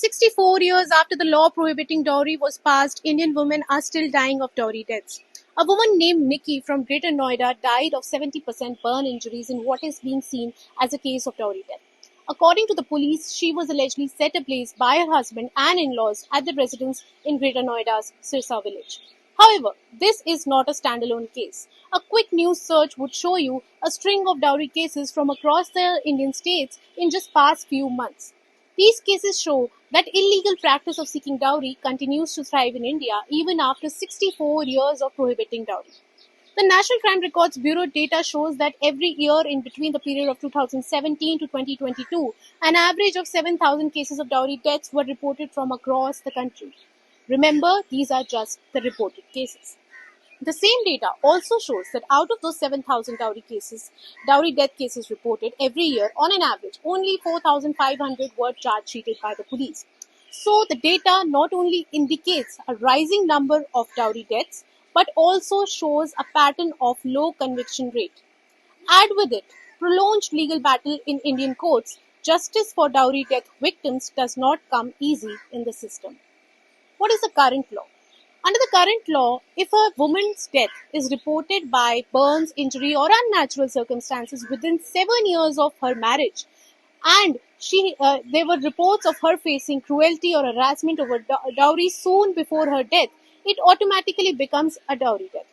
64 years after the law prohibiting dowry was passed, Indian women are still dying of dowry deaths. A woman named Nikki from Greater Noida died of 70% burn injuries in what is being seen as a case of dowry death. According to the police, she was allegedly set ablaze by her husband and in-laws at the residence in Greater Noida's Sirsa village. However, this is not a standalone case. A quick news search would show you a string of dowry cases from across the Indian states in just past few months. These cases show that illegal practice of seeking dowry continues to thrive in India even after 64 years of prohibiting dowry. The National Crime Records Bureau data shows that every year in between the period of 2017 to 2022, an average of 7,000 cases of dowry deaths were reported from across the country. Remember, these are just the reported cases. The same data also shows that out of those 7,000 dowry death cases reported every year, on an average, only 4,500 were charge-sheeted by the police. So the data not only indicates a rising number of dowry deaths, but also shows a pattern of low conviction rate. Add with it prolonged legal battle in Indian courts, justice for dowry death victims does not come easy in the system. What is the current law? Under the current law, if a woman's death is reported by burns, injury, or unnatural circumstances within 7 years of her marriage, and there were reports of her facing cruelty or harassment over dowry soon before her death, it automatically becomes a dowry death.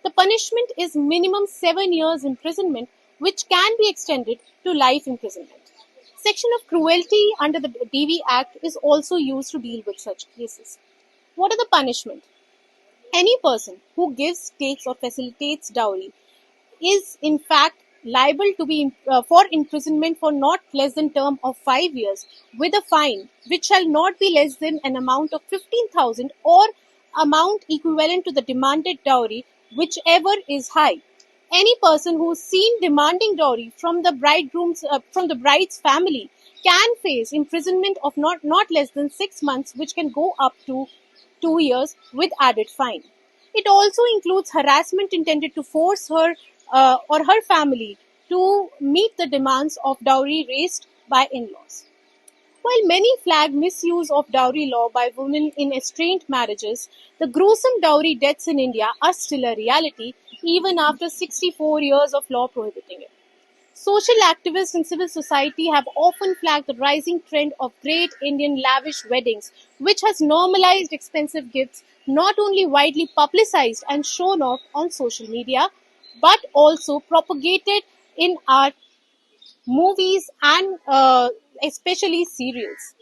The punishment is minimum 7 years imprisonment, which can be extended to life imprisonment. Section of cruelty under the DV Act is also used to deal with such cases. What are the punishment? Any person who gives, takes, or facilitates dowry is in fact liable to be for imprisonment for not less than term of 5 years with a fine which shall not be less than an amount of 15,000 or amount equivalent to the demanded dowry, whichever is high. Any person who is seen demanding dowry from the bride's family can face imprisonment of not less than 6 months, which can go up to 2 years with added fine. It also includes harassment intended to force her or her family to meet the demands of dowry raised by in-laws. While many flag misuse of dowry law by women in estranged marriages, the gruesome dowry deaths in India are still a reality even after 64 years of law prohibiting it. Social activists and civil society have often flagged the rising trend of great Indian lavish weddings, which has normalized expensive gifts, not only widely publicized and shown off on social media, but also propagated in our movies and especially serials.